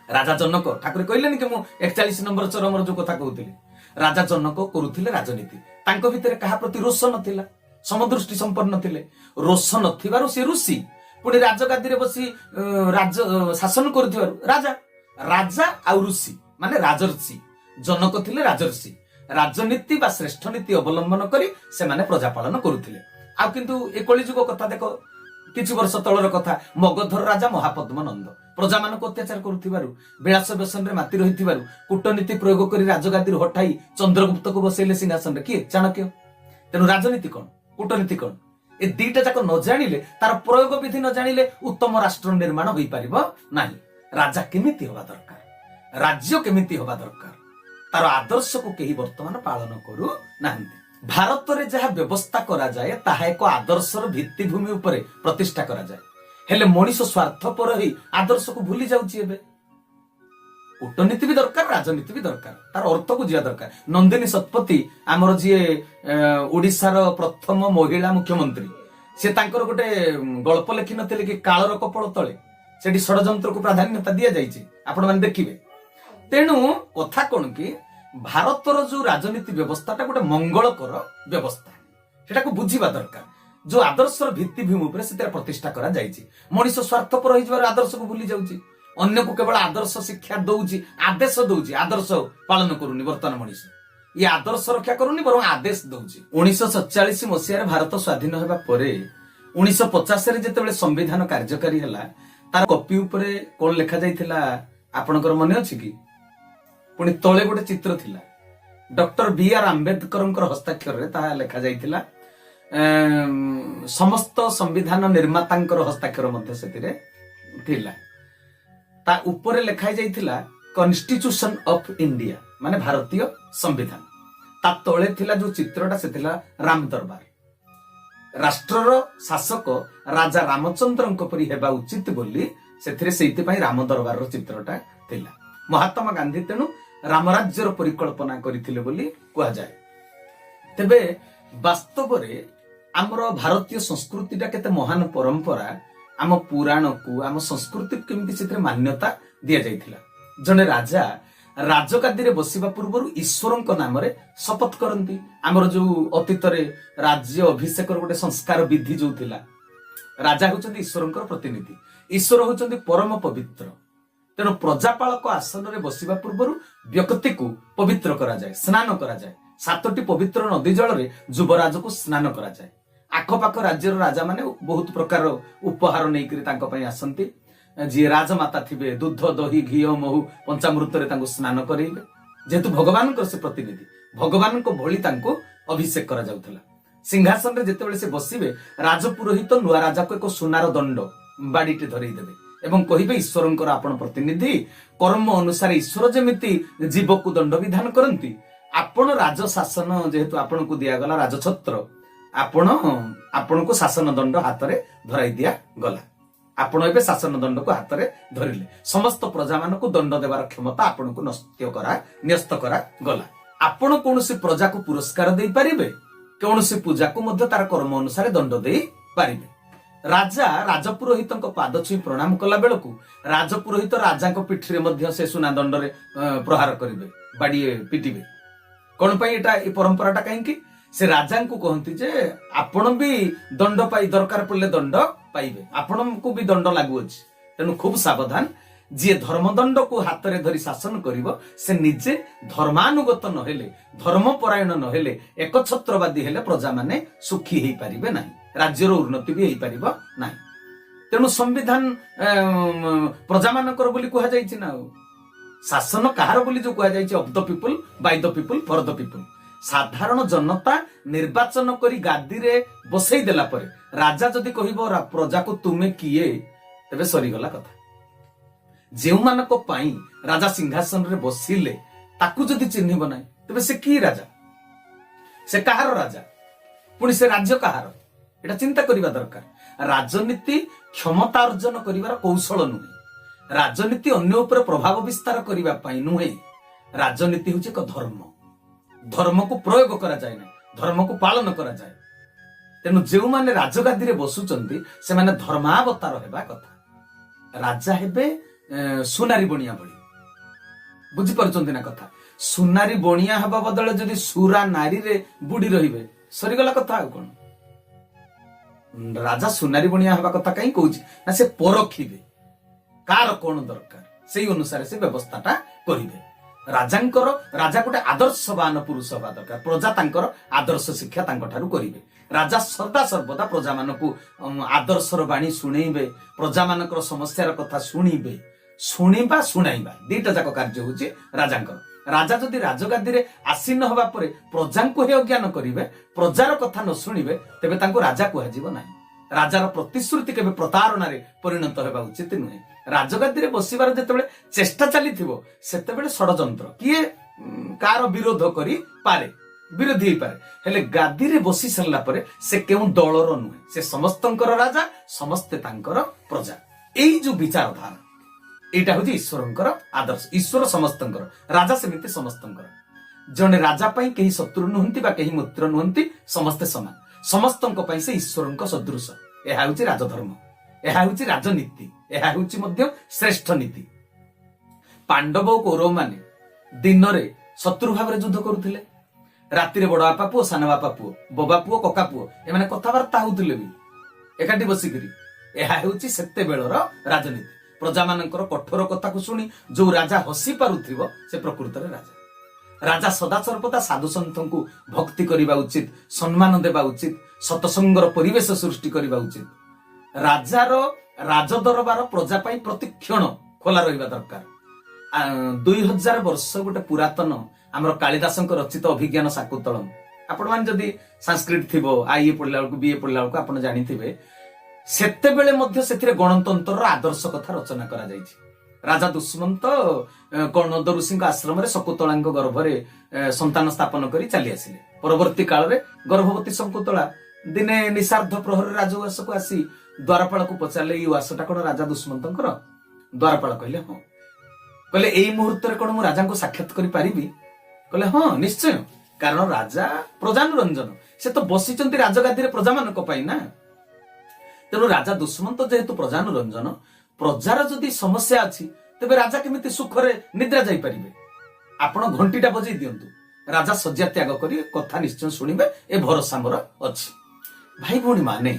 ରାଜା ଜନକ, ଠାକୁର କହିଲେନି କି ମୁଁ 41 ନମ୍ବର ଚରମର ଯୋଉ କଥା କହୁଥିଲି, ରାଜା ଜନକ କରୁଥିଲେ ରାଜନୀତି। ତାଙ୍କ ଭିତରେ କାହା ପ୍ରତି ରୋଷ ନଥିଲା, ସମଦୃଷ୍ଟି ସମ୍ପନ୍ନ ଥିଲେ। ରୋଷ ନଥିବାରୁ ସେ ଋଷି, ପୁଣି ରାଜଗାଦିରେ ବସି ଶାସନ କରୁଥିବାରୁ ରାଜା। ରାଜା ଆଉ ଋଷି ମାନେ ରାଜର୍ଷି। ଜନକ ଥିଲେ ରାଜର୍ଷି। ରାଜନୀତି ବା ଶ୍ରେଷ୍ଠ ନୀତି ଅବଲମ୍ବନ କରି ସେମାନେ ପ୍ରଜା ପାଳନ କରୁଥିଲେ। ଆଉ କିନ୍ତୁ ଏ କଳିଯୁଗ କଥା ଦେଖ, କିଛି ବର୍ଷ ତଳର କଥା, ମଗଧର ରାଜା ମହାପଦ୍ମ ନନ୍ଦ ପ୍ରଜାମାନଙ୍କୁ ଅତ୍ୟାଚାର କରୁଥିବାରୁ, ବିଳାସ ବ୍ୟସନରେ ମାତି ରହିଥିବାରୁ କୂଟନୀତି ପ୍ରୟୋଗ କରି ରାଜଗାଦିରୁ ହଟାଇ ଚନ୍ଦ୍ରଗୁପ୍ତକୁ ବସେଇଲେ ସିଂହାସନରେ। କିଏ? ଚାଣକ୍ୟ। ତେଣୁ ରାଜନୀତି କଣ, କୂଟନୀତି କଣ, ଏ ଦିଟା ଯାକ ନ ଜାଣିଲେ, ତାର ପ୍ରୟୋଗ ବିଧି ନ ଜାଣିଲେ ଉତ୍ତମ ରାଷ୍ଟ୍ର ନିର୍ମାଣ ହୋଇପାରିବ ନାହିଁ। ରାଜା କେମିତି ହବା ଦରକାର, ରାଜ୍ୟ କେମିତି ହବା ଦରକାର, ତାର ଆଦର୍ଶକୁ କେହି ବର୍ତ୍ତମାନ ପାଳନ କରୁ ନାହାନ୍ତି। ଭାରତରେ ଯାହା ବ୍ୟବସ୍ଥା କରାଯାଏ ତାହା ଏକ ଆଦର୍ଶର ଭିତ୍ତିଭୂମି ଉପରେ ପ୍ରତିଷ୍ଠା କରାଯାଏ। ହେଲେ ମଣିଷ ସ୍ୱାର୍ଥପର ହେଇ ଆଦର୍ଶକୁ ଭୁଲି ଯାଉଛି। ଏବେ କୂଟନୀତି ବି ଦରକାର, ରାଜନୀତି ବି ଦରକାର, ତାର ଅର୍ଥ ବୁଝିବା ଦରକାର। ନନ୍ଦିନୀ ଶତପଥୀ ଆମର ଯିଏ ଓଡିଶାର ପ୍ରଥମ ମହିଳା ମୁଖ୍ୟମନ୍ତ୍ରୀ, ସେ ତାଙ୍କର ଗୋଟେ ଗଳ୍ପ ଲେଖିନଥିଲେ କି କାଳର କପଳ ତଳେ? ସେଠି ଷଡଯନ୍ତ୍ରକୁ ପ୍ରାଧାନ୍ୟତା ଦିଆଯାଇଛି, ଆପଣ ମାନେ ଦେଖିବେ। ତେଣୁ କଥା କଣ କି, ଭାରତର ଯୋଉ ରାଜନୀତି ବ୍ୟବସ୍ଥାଟା ଗୋଟେ ମଙ୍ଗଳକର ବ୍ୟବସ୍ଥା, ସେଟାକୁ ବୁଝିବା ଦରକାର। ଯୋଉ ଆଦର୍ଶର ଭିତ୍ତିଭୂମି ଉପରେ ସେଥିରେ ପ୍ରତିଷ୍ଠା କରାଯାଇଛି। ମଣିଷ ସ୍ୱାର୍ଥପର ହେଇଯିବାର ଆଦର୍ଶକୁ ଭୁଲି ଯାଉଛି, ଅନ୍ୟକୁ କେବଳ ଆଦର୍ଶ ଶିକ୍ଷା ଦଉଛି, ଆଦେଶ ଦଉଛି, ଆଦର୍ଶ ପାଳନ କରୁନି। ବର୍ତ୍ତମାନ ମଣିଷ ଇଏ ଆଦର୍ଶ ରକ୍ଷା କରୁନି, ବରଂ ଆଦେଶ ଦଉଛି। 1947 ମସିହାରେ ଭାରତ ସ୍ୱାଧୀନ ହେବା ପରେ 1950ରେ ଯେତେବେଳେ ସମ୍ବିଧାନ କାର୍ଯ୍ୟକାରୀ ହେଲା, ତାର କପି ଉପରେ କଣ ଲେଖା ଯାଇଥିଲା ଆପଣଙ୍କର ମନେ ଅଛି କି? ପୁଣି ତଳେ ଗୋଟେ ଚିତ୍ର ଥିଲା, ଡକ୍ଟର B.R. ଆମ୍ବେଦକରଙ୍କର ହସ୍ତାକ୍ଷରରେ ତାହା ଲେଖା ଯାଇଥିଲା। ସମସ୍ତ ସମ୍ବିଧାନ ନିର୍ମାତାଙ୍କର ହସ୍ତାକ୍ଷର ମଧ୍ୟ ସେଥିରେ ଥିଲା। ତା ଉପରେ ଲେଖା ଯାଇଥିଲା କନଷ୍ଟିଚ୍ୟୁସନ ଅଫ ଇଣ୍ଡିଆ, ମାନେ ଭାରତୀୟ ସମ୍ବିଧାନ। ତା ତଳେ ଥିଲା ଯୋଉ ଚିତ୍ରଟା, ସେ ଥିଲା ରାମ ଦରବାର। ରାଷ୍ଟ୍ରର ଶାସକ ରାଜା ରାମଚନ୍ଦ୍ରଙ୍କ ପରି ହେବା ଉଚିତ ବୋଲି ସେଥିରେ ସେଇଥିପାଇଁ ରାମ ଦରବାରର ଚିତ୍ରଟା ଥିଲା। ମହାତ୍ମା ଗାନ୍ଧୀ ତେଣୁ ରାମରାଜ୍ୟର ପରିକଳ୍ପନା କରିଥିଲେ ବୋଲି କୁହାଯାଏ। ତେବେ ବାସ୍ତବରେ ଆମର ଭାରତୀୟ ସଂସ୍କୃତିଟା କେତେ ମହାନ ପରମ୍ପରା, ଆମ ପୁରାଣକୁ, ଆମ ସଂସ୍କୃତିକୁ କେମିତି ସେଥିରେ ମାନ୍ୟତା ଦିଆଯାଇଥିଲା। ଜଣେ ରାଜା ରାଜଗାଦିରେ ବସିବା ପୂର୍ବରୁ ଈଶ୍ୱରଙ୍କ ନାମରେ ଶପଥ କରନ୍ତି। ଆମର ଯୋଉ ଅତୀତରେ ରାଜ୍ୟ ଅଭିଷେକର ଗୋଟେ ସଂସ୍କାର ବିଧି ଯୋଉ ଥିଲା, ରାଜା ହଉଛନ୍ତି ଈଶ୍ୱରଙ୍କର ପ୍ରତିନିଧି, ଈଶ୍ୱର ହଉଛନ୍ତି ପରମ ପବିତ୍ର। ତେଣୁ ପ୍ରଜାପାଳକ ଆସନରେ ବସିବା ପୂର୍ବରୁ ବ୍ୟକ୍ତିକୁ ପବିତ୍ର କରାଯାଏ, ସ୍ନାନ କରାଯାଏ। 7ଟି ପବିତ୍ର ନଦୀ ଜଳରେ ଯୁବରାଜକୁ ସ୍ନାନ କରାଯାଏ। ଆଖପାଖ ରାଜ୍ୟର ରାଜାମାନେ ବହୁତ ପ୍ରକାର ଉପହାର ନେଇକରି ତାଙ୍କ ପାଇଁ ଆସନ୍ତି। ଯିଏ ରାଜମାତା ଥିବେ, ଦୁଧ, ଦହି, ଘିଅ, ମହୁ, ପଞ୍ଚାମୃତରେ ତାଙ୍କୁ ସ୍ନାନ କରେଇବେ। ଯେହେତୁ ଭଗବାନଙ୍କର ସେ ପ୍ରତିନିଧି, ଭଗବାନଙ୍କ ଭଳି ତାଙ୍କୁ ଅଭିଷେକ କରାଯାଉଥିଲା। ସିଂହାସନରେ ଯେତେବେଳେ ସେ ବସିବେ, ରାଜପୁରୋହିତ ନୂଆ ରାଜାକୁ ଏକ ସୁନାର ଦଣ୍ଡ ବାଡିଟେ ଧରେଇ ଦେବେ ଏବଂ କହିବେ ଈଶ୍ୱରଙ୍କର ଆପଣ ପ୍ରତିନିଧି, କର୍ମ ଅନୁସାରେ ଈଶ୍ୱର ଯେମିତି ଜୀବକୁ ଦଣ୍ଡ ବିଧାନ କରନ୍ତି, ଆପଣ ରାଜଶାସନ ଯେହେତୁ ଆପଣଙ୍କୁ ଦିଆଗଲା ରାଜଛତ୍ର, ଆପଣଙ୍କୁ ଶାସନ ଦଣ୍ଡ ହାତରେ ଧରାଇ ଦିଆଗଲା। ଆପଣ ଏବେ ଶାସନ ଦଣ୍ଡକୁ ହାତରେ ଧରିଲେ, ସମସ୍ତ ପ୍ରଜାମାନଙ୍କୁ ଦଣ୍ଡ ଦେବାର କ୍ଷମତା ଆପଣଙ୍କୁ ନ୍ୟସ୍ତ କରାଗଲା। ଆପଣ କୌଣସି ପ୍ରଜାକୁ ପୁରସ୍କାର ଦେଇପାରିବେ, କୌଣସି ପୂଜାକୁ ମଧ୍ୟ ତାର କର୍ମ ଅନୁସାରେ ଦଣ୍ଡ ଦେଇପାରିବେ। ରାଜା ରାଜପୁରୋହିତଙ୍କ ପାଦ ଛୁଇଁ ପ୍ରଣାମ କଲା ବେଳକୁ ରାଜପୁରୋହିତ ରାଜାଙ୍କ ପିଠିରେ ମଧ୍ୟ ସେ ସୁନା ଦଣ୍ଡରେ ପ୍ରହାର କରିବେ, ବାଡିଏ ପିଟିବେ। କଣ ପାଇଁ ଏ ପରମ୍ପରାଟା କାହିଁକି? ସେ ରାଜାଙ୍କୁ କହନ୍ତି ଯେ ଆପଣ ବି ଦଣ୍ଡ ପାଇ ଦରକାର ପଡ଼ିଲେ ଦଣ୍ଡ ପାଇବେ, ଆପଣଙ୍କୁ ବି ଦଣ୍ଡ ଲାଗୁଅଛି। ତେଣୁ ଖୁବ ସାବଧାନ, ଯିଏ ଧର୍ମଦଣ୍ଡକୁ ହାତରେ ଧରି ଶାସନ କରିବ ସେ ନିଜେ ଧର୍ମାନୁଗତ ନହେଲେ, ଧର୍ମପରାୟଣ ନହେଲେ, ଏକଛତ୍ରବାଦୀ ହେଲେ ପ୍ରଜାମାନେ ସୁଖୀ ହେଇପାରିବେ ନାହିଁ, ରାଜ୍ୟର ଉନ୍ନତି ବି ହେଇପାରିବ ନାହିଁ। ତେଣୁ ସମ୍ବିଧାନ ପ୍ରଜାମାନଙ୍କର ବୋଲି କୁହାଯାଇଛି ନା, ଆଉ ଶାସନ କାହାର ବୋଲି ଯୋଉ କୁହାଯାଇଛି, of the people, Bai the people, for the people. ସାଧାରଣ ଜନତା ନିର୍ବାଚନ କରି ଗାଦିରେ ବସେଇ ଦେଲା ପରେ ରାଜା ଯଦି କହିବ ପ୍ରଜାକୁ ତୁମେ କିଏ, ତେବେ ସରିଗଲା କଥା। ଯେଉଁମାନଙ୍କ ପାଇଁ ରାଜା ସିଂହାସନରେ ବସିଲେ ତାକୁ ଯଦି ଚିହ୍ନିବ ନାହିଁ, ତେବେ ସେ କି ରାଜା, ସେ କାହାର ରାଜା, ପୁଣି ସେ ରାଜ୍ୟ କାହାର, ଏଟା ଚିନ୍ତା କରିବା ଦରକାର। ରାଜନୀତି କ୍ଷମତା ଅର୍ଜନ କରିବାର କୌଶଳ ନୁହେଁ, ରାଜନୀତି ଅନ୍ୟ ଉପରେ ପ୍ରଭାବ ବିସ୍ତାର କରିବା ପାଇଁ ନୁହେଁ। ରାଜନୀତି ହେଉଛି ଏକ ଧର୍ମ, ଧର୍ମକୁ ପ୍ରୟୋଗ କରାଯାଏ ନାହିଁ, ଧର୍ମକୁ ପାଳନ କରାଯାଏ। ତେଣୁ ଯେଉଁମାନେ ରାଜଗାଦିରେ ବସୁଛନ୍ତି ସେମାନେ ଧର୍ମାବତାର ହେବା କଥା। ରାଜା ହେବେ ସୁନାରୀ ବଣିଆ ଭଳି, ବୁଝିପାରୁଛନ୍ତି ନା କଥା? ସୁନାରୀ ବଣିଆ ହେବା ବଦଳରେ ଯଦି ସୁରା ନାରୀରେ ବୁଡି ରହିବେ, ସରିଗଲା କଥା। ଆଉ କଣ, ରାଜା ସୁନାରୀ ବଣିଆ ହେବା କଥା କାହିଁ କହୁଛି ନା, ସେ ପରଖିବେ କାର କଣ ଦରକାର, ସେଇ ଅନୁସାରେ ସେ ବ୍ୟବସ୍ଥାଟା କରିବେ। ରାଜା ଗୋଟେ ଆଦର୍ଶବାନ ପୁରୁଷ ହେବା ଦରକାର, ପ୍ରଜା ତାଙ୍କର ଆଦର୍ଶ ଶିକ୍ଷା ତାଙ୍କ ଠାରୁ କରିବେ। ରାଜା ସଦା ସର୍ବଦା ପ୍ରଜାମାନଙ୍କୁ ଆଦର୍ଶର ବାଣୀ ଶୁଣେଇବେ, ପ୍ରଜାମାନଙ୍କର ସମସ୍ୟାର କଥା ଶୁଣିବେ। ଶୁଣିବା ଶୁଣାଇବା ଦିଟା ଯାକ କାର୍ଯ୍ୟ ହଉଛି ରାଜାଙ୍କର। ରାଜା ଯଦି ରାଜଗାଦିରେ ଆସୀନ ହେବା ପରେ ପ୍ରଜାଙ୍କୁ ହିଁ ଅଜ୍ଞାନ କରିବେ, ପ୍ରଜାର କଥା ନ ଶୁଣିବେ, ତେବେ ତାଙ୍କୁ ରାଜା କୁହାଯିବ ନାହିଁ। ରାଜାର ପ୍ରତିଶ୍ରୁତି କେବେ ପ୍ରତାରଣାରେ ପରିଣତ ହେବା ଉଚିତ ନୁହେଁ। ରାଜଗାଦିରେ ବସିବାର ଯେତେବେଳେ ଚେଷ୍ଟା ଚାଲିଥିବ, ସେତେବେଳେ ଷଡ଼ଯନ୍ତ୍ର, କିଏ କାହାର ବିରୋଧ କରିପାରେ, ବିରୋଧୀ ହେଇପାରେ, ହେଲେ ଗାଦିରେ ବସି ସାରିଲା ପରେ ସେ କେଉଁ ଦଳର ନୁହେଁ, ସେ ସମସ୍ତଙ୍କର ରାଜା, ସମସ୍ତେ ତାଙ୍କର ପ୍ରଜା। ଏଇ ଯୋଉ ବିଚାରଧାରା, ଏଇଟା ହଉଛି ଈଶ୍ୱରଙ୍କର ଆଦର୍ଶ। ଈଶ୍ୱର ସମସ୍ତଙ୍କର, ରାଜା ସେମିତି ସମସ୍ତଙ୍କର। ଜଣେ ରାଜା ପାଇଁ କେହି ଶତ୍ରୁ ନୁହନ୍ତି ବା କେହି ମିତ୍ର ନୁହନ୍ତି, ସମସ୍ତେ ସମାନ, ସମସ୍ତଙ୍କ ପାଇଁ ସେ ଈଶ୍ୱରଙ୍କ ସଦୃଶ। ଏହା ହେଉଛି ରାଜଧର୍ମ, ଏହା ହେଉଛି ରାଜନୀତି, ଏହା ହେଉଛି ମଧ୍ୟ ଶ୍ରେଷ୍ଠ ନୀତି। ପାଣ୍ଡବ ଓ କୌରବ ମାନେ ଦିନରେ ଶତ୍ରୁ ଭାବରେ ଯୁଦ୍ଧ କରୁଥିଲେ, ରାତିରେ ବଡ ବାପା ପୁଅ, ସାନ ବାପା ପୁଅ, ବବା ପୁଅ, କକା ପୁଅ, ଏମାନେ କଥାବାର୍ତ୍ତା ହଉଥିଲେ ବି ଏକାଠି ବସିକିରି। ଏହା ହେଉଛି ସେତେବେଳର ରାଜନୀତି। ପ୍ରଜାମାନଙ୍କର କଠୋର କଥାକୁ ଶୁଣି ଯୋଉ ରାଜା ହସି ପାରୁଥିବ, ସେ ପ୍ରକୃତରେ ରାଜା। ରାଜା ସଦାସର୍ବଦା ସାଧୁସନ୍ଥଙ୍କୁ ଭକ୍ତି କରିବା ଉଚିତ, ସମ୍ମାନ ଦେବା ଉଚିତ, ସତସଙ୍ଗର ପରିବେଶ ସୃଷ୍ଟି କରିବା ଉଚିତ। ରାଜାର ରାଜଦରବାର ପ୍ରଜା ପାଇଁ ପ୍ରତିକ୍ଷଣ ଖୋଲା ରହିବା ଦରକାର। 2000 ବର୍ଷ ଗୋଟେ ପୁରାତନ ଆମର କାଳିଦାସଙ୍କ ରଚିତ ଅଭିଜ୍ଞାନ ଶାକୁନ୍ତଳମ୍, ଆପଣମାନେ ଯଦି ସାଂସ୍କ୍ରିଟ ଥିବ, ଆଇଏ ପଢିଲା ବେଳକୁ, ବିଏ ପଢିଲା ବେଳକୁ ଆପଣ ଜାଣିଥିବେ, ସେତେବେଳେ ମଧ୍ୟ ସେଥିରେ ଗଣତନ୍ତ୍ରର ଆଦର୍ଶ କଥା ରଚନା କରାଯାଇଛି। ରାଜା ଦୁଷ୍ମନ୍ତ କର୍ଣ୍ଣଦ ଋଷିଙ୍କ ଆଶ୍ରମରେ ଶକୁନ୍ତଳାଙ୍କ ଗର୍ଭରେ ସନ୍ତାନ ସ୍ଥାପନ କରି ଚାଲି ଆସିଲେ। ପରବର୍ତ୍ତୀ କାଳରେ ଗର୍ଭବତୀ ଶକୁନ୍ତଳା ଦିନେ ନିଶାର୍ଦ୍ଧ ପ୍ରହରରେ ରାଜଉଆସକୁ ଆସି ଦ୍ୱାରପାଳକୁ ପଚାରିଲେ, ଏଇ ଉଆସଟା କଣ ରାଜା ଦୁଷ୍ମନ୍ତଙ୍କର? ଦ୍ୱାରପାଳ କହିଲେ ହଁ। କହିଲେ ଏଇ ମୁହୂର୍ତ୍ତରେ କଣ ମୁଁ ରାଜାଙ୍କୁ ସାକ୍ଷାତ କରିପାରିବି? କହିଲେ ହଁ ନିଶ୍ଚୟ, କାରଣ ରାଜା ପ୍ରଜାନୁରଞ୍ଜନ, ସେ ତ ବସିଛନ୍ତି ରାଜଗାଦିରେ ପ୍ରଜାମାନଙ୍କ ପାଇଁ ନା। ତେଣୁ ରାଜା ଦୁଷ୍ମନ୍ତ ଯେହେତୁ ପ୍ରଜାନୁରଞ୍ଜନ, ପ୍ରଜାର ଯଦି ସମସ୍ୟା ଅଛି, ତେବେ ରାଜା କେମିତି ସୁଖରେ ନିଦ୍ରା ଯାଇପାରିବେ? ଆପଣ ଘଣ୍ଟିଟା ବଜେଇ ଦିଅନ୍ତୁ, ରାଜା ଶଯ୍ୟା ତ୍ୟାଗ କରି କଥା ନିଶ୍ଚୟ ଶୁଣିବେ, ଏ ଭରସା ମୋର ଅଛି। ଭାଇ ଭଉଣୀ ମାନେ,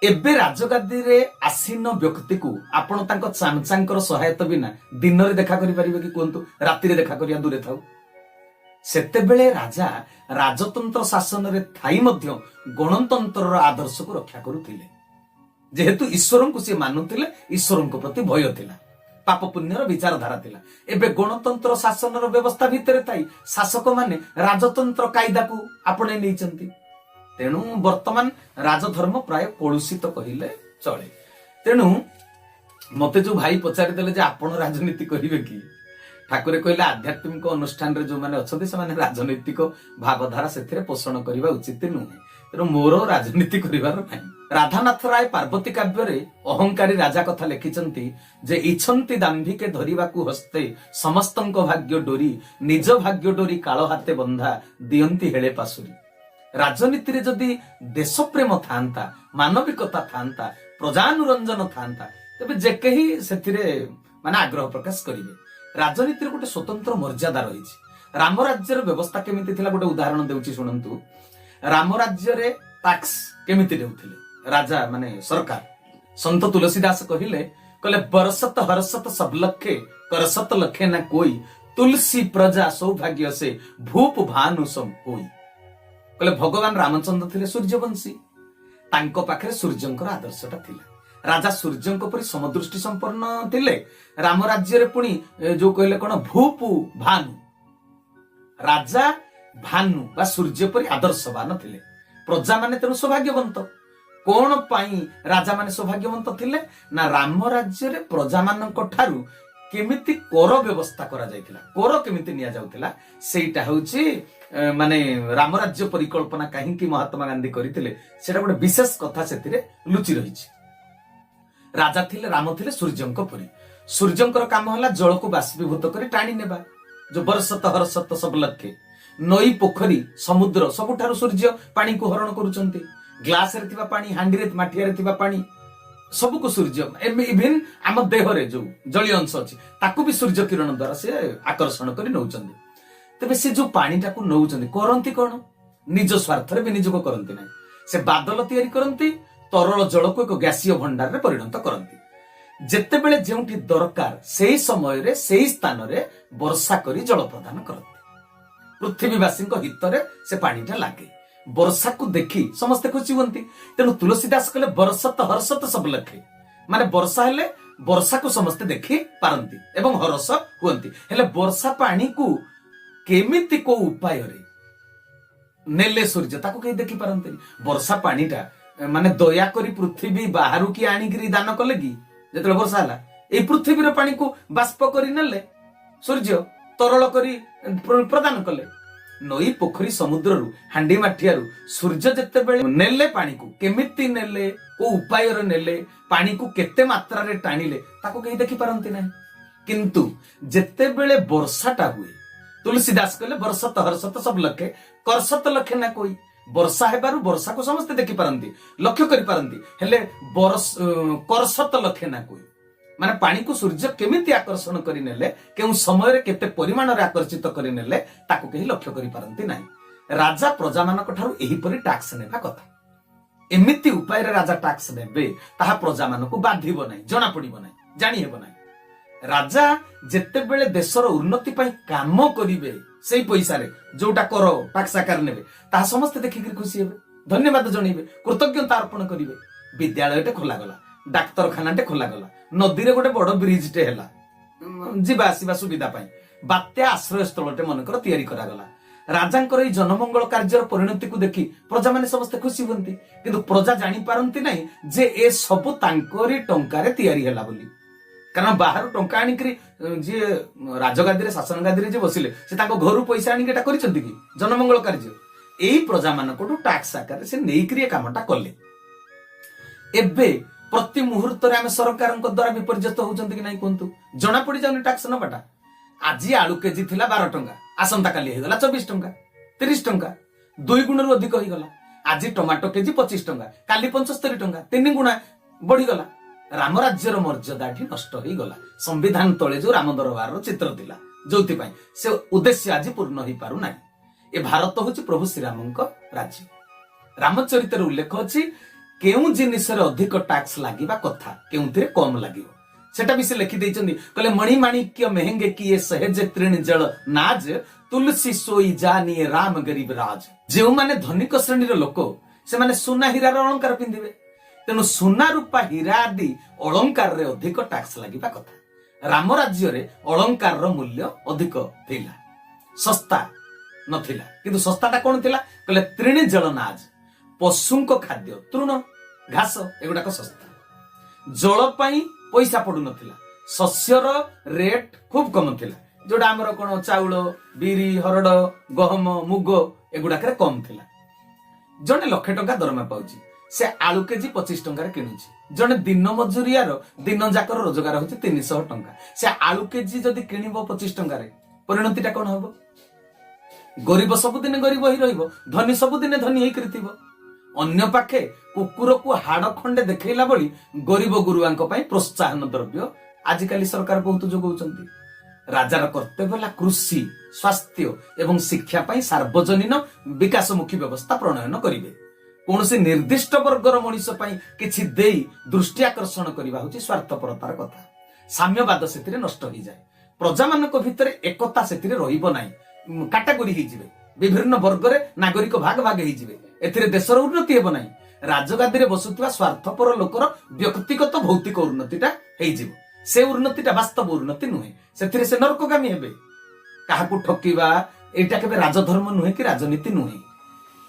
ଏବେ ରାଜଗାଦିରେ ଆସୀନ ବ୍ୟକ୍ତିକୁ ଆପଣ ତାଙ୍କ ଚାମଚାଙ୍କର ସହାୟତା ବିନା ଦିନରେ ଦେଖା କରିପାରିବେ କି କୁହନ୍ତୁ? ରାତିରେ ଦେଖା କରିବା ଦୂରେ ଥାଉ। ସେତେବେଳେ ରାଜା ରାଜତନ୍ତ୍ର ଶାସନରେ ଥାଇ ମଧ୍ୟ ଗଣତନ୍ତ୍ରର ଆଦର୍ଶକୁ ରକ୍ଷା କରୁଥିଲେ। ଯେହେତୁ ଈଶ୍ୱରଙ୍କୁ ସେ ମାନୁଥିଲେ, ଈଶ୍ୱରଙ୍କ ପ୍ରତି ଭୟ ଥିଲା, ପାପ ପୁଣ୍ୟର ବିଚାରଧାରା ଥିଲା। ଏବେ ଗଣତନ୍ତ୍ର ଶାସନର ବ୍ୟବସ୍ଥା ଭିତରେ ଥାଇ ଶାସକ ମାନେ ରାଜତନ୍ତ୍ର କାଇଦାକୁ ଆପଣେଇ ନେଇଛନ୍ତି। ତେଣୁ ବର୍ତ୍ତମାନ ରାଜଧର୍ମ ପ୍ରାୟ କଳୁଷିତ କହିଲେ ଚଳେ। ତେଣୁ मते जो भाई पचारिदेले जे आपण राजनीति करिवे कि ठाकुरे कहले आध्यात्मिक अनुष्ठान रे जो माने अछथि से माने राजनीतिक भावधारा सेथिरे पोषण करिवा उचित नुहे तेणु मोर राजनीति करिवार नाही। राधानाथ राय पार्वती काव्य रे अहंकारी राजा कथा लिखिचंती जे इछंती दाम्भिके धरिबाकू हस्ते समस्तंक भाग्य डोरी निज भाग्य डोरी कालो हाते बंधा दियंती हेळे पासुरी। राजनीति रे जदि देश प्रेम थांता मानविकता थांता प्रजानुरंजन थांता तेबे जे केही सेथिरे माने आग्रह प्रकाश करिवे। राजनीति रे गोटे स्वतंत्र मर्यादा रहिछि। राम राज्यर व्यवस्था केमिति थिला गोटे उदाहरण देउछि सुनंतु। राम राज्य रे टैक्स केमिति देउथिले राजा माने सरकार। संत तुलसीदास कहले बरसत हरसत सब लखे करसत लखे ना कोई तुलसी प्रजा सौभाग्य से भूप भानु सम होई। कहले भगवान रामचंद्र थिले सूर्यवंशी तांको पाखरे सूर्यंकर आदर्शटा थिला। राजा सूर्यंक परि समदृष्टि संपन्न थिले। राम राज्य रे पुणी जो कहले कोन भूपु भानु राजा भानु बा सूर्य परि आदर्शवान थिले। प्रजा माने तेनु सौभाग्यवंत। कोन पाई राजा माने सौभाग्यवंत थिले ना राम राज्य रे प्रजा मानक ठारू केमिति कर व्यवस्था करा जायतिला कर केमिति निया जाउतिला सेटा होउची माने राम राज्य परिकल्पना काहेकि महात्मा गांधी करिथिले सेटा गोटे विशेष कथा सेतिरे लुचि रहिछि। राजा थिले राम थिले सूर्यंक परि। सूर्यंकर काम होला जल को बाष्पीभूत करी टाणी नेबा। जो बरसत हरसत सब लखे नई पोखरी समुद्र सबुठारु सूर्य पानी को हरण करूचंती। ग्लास रे थिबा पानी हांडी रे माठिया रे थिबा पानी सब को सूर्य इवन आम देह रे जो जलीय अंश अछि ताकू भी सूर्य किरण द्वारा से आकर्षण करी नउचंती। तबे से जो पानी टाकू नउचंती करंती कोन निज स्वार्थ रे विनियोग करंती नै। से बादल तयारी करंती तरल जल को एक गैसीय भंडार रे परिणत करंती। जेते बेले जेउठी दरकार सेही समय रे सेही स्थान रे वर्षा करी जल प्रदान करंती। पृथ्वीवासी हित रे से पानीटा लागे। वर्षा को देखी समस्ते खुशी हुंती। तेणु तुलसीदास कहले बरसत हर्षत सब लखे माने वर्षा हेले वर्षा को समस्ते देखी पारंती एवं हर्ष हुंती। हेले वर्षा पानी को केमिति को उपाय रे नेले सूर्य ताको कहीं देखी पारंती। वर्षा पानीटा माने दया करी पृथ्वी बाहरु की आनिकरी दान कले कि जेतले वर्षा हला ए पृथ्वी रे पानी को बाष्प करी नेले सूर्य तरल करी प्रदान कले। नई पोखरी समुद्र रु हांडी माठियारू सूर्य जेते बेले नेले पानी को केमिति नेले को उपाय रे नेले पानी को केते मात्रा रे टाणीले ताको कहीं देखि पारंती नाही। किंतु जेते बेले वर्षाटा हुए तुलसीदास कहले बरसत हरसत सब लखे करसत लखे ना कोई। वर्षा हेबारु वर्षा को समस्त देखि पारंती लक्ष्य करि पारंती हेले बरस करसत लखे ना कोई माने पानी को सूर्य केमिति आकर्षण करि नेले केउ समय रे केते परिमाण रे आकर्षित करि नेले ताको केही लक्ष्य करि पारंती नाही। राजा प्रजा मानक ठारू एही परि टैक्स नेबा कथा। एमिति उपाय रे राजा टैक्स नेबे ताहा प्रजा मानकु बाधिबो नाही जणा पडिबो नाही जानि हेबो नाही। राजा जेते बेले देशर उन्नति पई काम करिवे सेही पैसा रे जोटा कर टैक्स आकार नेबे ताहा समस्त देखि कि खुशी हेबे धन्यवाद जणैबे कृतज्ञता अर्पण करिवे। विद्यालयटे खोला गला डाक्तरखानाटे खोला गला नदी रे गोटे बड़ ब्रिज टे हला जीवा आसीबा सुविधा पाई बात्या आश्रय स्थलटे मनकर तयारी करा गला। राजांकर ई जनमंगल कार्यर परिणति को देखि प्रजा माने समस्त खुशी हुंती। किंतु प्रजा जानि पारंती नाही जे ए सब तांकरी टंकारे तयारी हला बोली। कारण बाहर टंका आनिकरी जे राजगादी रे शासन गादी रे जे बसिले से तांको घरु पैसा आनिके एटा करिसंती कि जनमंगल कार्य एई प्रजा मानकटू टैक्स आकार से नेइकरी कामटा कले। एबे प्रति मुहूर्त रे आमे सरकार द्वारा विपर्यस्त होउचंती कि नाही कोंतु जणा पड़ी जाउनी टैक्स नबाटा। आज आलू केजी थिला 12 टंका आसंता काली हे गला 24 टंका 30 टंका 2 गुण रु अधिक होई गला। आज टमाटो केजी 25 टंका काली 75 टंका 3 गुणा बढ़ी गला। राम राज्यर मर्यादा ठी नष्ट होई गला। संविधान तळे जो राम दरबार रो चित्र थिला जोति पई से उद्देश्य आज पूर्ण होई पारु नाही। ए भारत होची प्रभु श्री रामंक राज्य। रामचरित रे उल्लेख अछि केउ जिनिस रे अधिक टैक्स लागिबा कथा केउथिरे कम लागिबो सेटा भी से लिखि दैचंदी। कहले मणि माणिक्य महंगे किए सहज तृण जल नाज तुलसी सोई जानिए राम गरीब राज। जेउ माने धनिक श्रेणी रो लोक से माने सुना हीरा रो अलंकार पिंदिबे तेनु सुना रूपा हीरा आदि अलंकार रे अधिक टैक्स लागिबा कथा। राम राज्य रे अलंकार रो मूल्य अधिक थिला सस्ता नथिला। किंतु सस्ताटा कोन थिला कहले तृण जल नाज पशुंक खाद्य तृण घास एगुडाक सस्ता जल पाई पैसा पड़ू नथिला शस्यर रेट खूब कम थिला जोड़ा आमर कोन चाउल बिरी हरड गहम मुग एगुड़ाक कम थिला जने लक्षे टंका दरमा पाउची से आलू केजी 25 टंका किणुची जने दिन मजूरियार दिन जाकर रोजगार होची 300 टंका से आलू केजी जदि किणिबो 25 टंका परिणतिटा कोन हबो गरीब सबुदिने गरीब ही रहिबो धनी सबुदिने धनी होई करथिबो अन्य पाखे कुकुर को हाड़ खंडे देखैला बळी गरीब गुरुआंक पई प्रोत्साहन द्रव्य आजिकाली सरकार बहुत जोगौचंती राजार कर्तव्य होला कृषि स्वास्थ्य एवं शिक्षा पई सार्वजनीन विकासमुखी व्यवस्था प्रणयन करिवे कौनसी निर्दिष्ट वर्गर मनीष पई किछि देई दृष्टि आकर्षण करबा होची स्वार्थपरतार कथा साम्यवाद सेतिरे नष्ट होई जाय प्रजा मानक भितरे एकता सेतिरे रहिबो नाही कैटेगोरी हिजिबे विभिन्न वर्गरे नागरिक भाग भाग हिजिबे एथिरे देशर उन्नति हेबो नाही राजगादी रे बसुतवा स्वार्थपर लोकर व्यक्तिगत भौतिक उन्नतिटा हेजिबो से उन्नतिटा वास्तव उन्नति नुहे सेथिरे से नरकगामी हेबे काहाकू ठकीबा एटा केबे राजधर्म नुहे कि राजनीति नुहे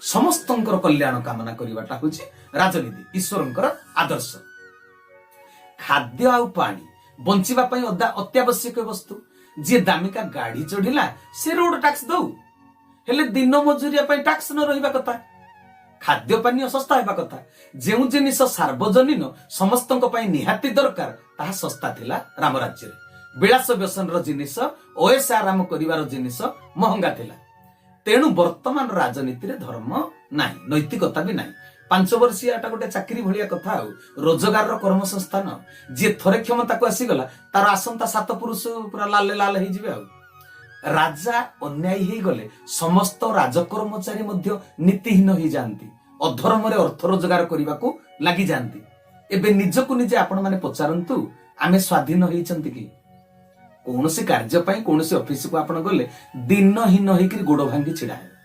समस्तंकर कल्याण कामना करिवाटा होची राजनीति ईश्वरंकर आदर्श खाद्य आउ पानी बंचिबा पई अत्यावश्यक वस्तु जे दामिका गाड़ी चढ़िला से रोड टैक्स दौ हेले दिन मजूरिया पई टैक्स न रहिबा कथा खाद्य पानी सस्ता हेबा कथा जेउ जिनिस सार्वजनीन समस्तंक पई निहाती दरकार ताहा सस्ता थिला राम राज्य रे विलास व्यसन रो जिनिस ओएस आराम करिवार जिनिस महंगा थिला तेणु वर्तमान राजनीति रे धर्म नाही नैतिकता भी नाही 5 वर्षिया एटा गोटे चाकरी भलिया कथा रोजगार रो कर्म संस्थान जे थरे क्षमता को आसीगला तार आसंता 7 पुरुष पूरा लाल लाल हो जिवे राजा अन्यायी ही गले समस्त राजकर्मचारी मध्य नीतिहीन ही जानती अधर्म रे अर्थ रोजगार करने को लगी जानती एबे निजको निजे आपण माने पचारंतु आमे स्वाधीन होइचंती कि कौनसी कार्य पाई कौनसी ऑफिस को आपण गले दिनहीन होइकि गोड़ भांगी छिड़ा है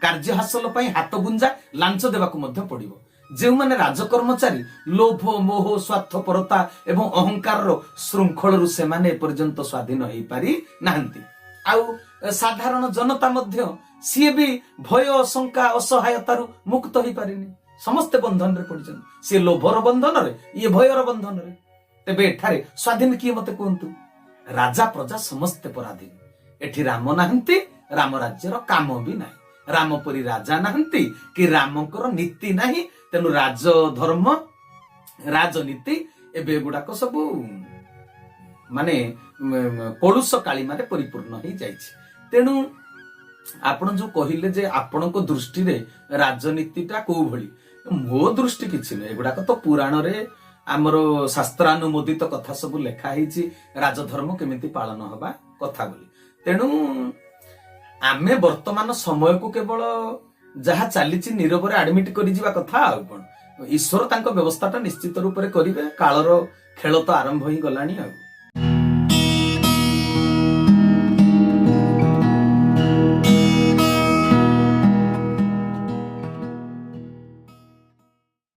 कार्य हासिल पाई हाथ गुंजा लांच देवाक मध्य पड़िबो जे माने राजकर्मचारी लोभ मोह स्वार्थपरता एवं अहंकार रो श्रृंखल रु से माने पर्यंत स्वाधीन होई पारि नाहंती आउ साधारण जनता मध्य सी भी भय शंका असहायतारु मुक्त होई पारिनी समस्त बंधन रे पड़िछन सी लोभर बंधन रे ये भयर बंधन रे तेबे एठारे स्वाधीन किए मते कहंतु राजा प्रजा समस्त पराधीन एठी राम नाहंती राम राज्यर काम भी नाही राम परी राजा नाहंती कि रामकर नीति नाही तेनु राजधर्म राजनीति एबे गुडाक सब माने कलुष काली मारे परिपूर्ण हो जाइछि तेणु आपण जो कहिले जे आपणको दृष्टि रे राजनीतिटा को भली मो दृष्टि किछि नै एगुडाक तो पुराण रे आमर शास्त्रानुमोदित कथा सब लेखा हिची राजधर्म केमिति पालन हबा कथा बोली तेणु आमे वर्तमान समय को केवल जहा चलीची नीरव रे एडमिट करि जिबा कथा आ कोन ईश्वर तांको व्यवस्थाटा निश्चित रूप रे करिवे कालर खेल तो आरंभ ही गलानी आ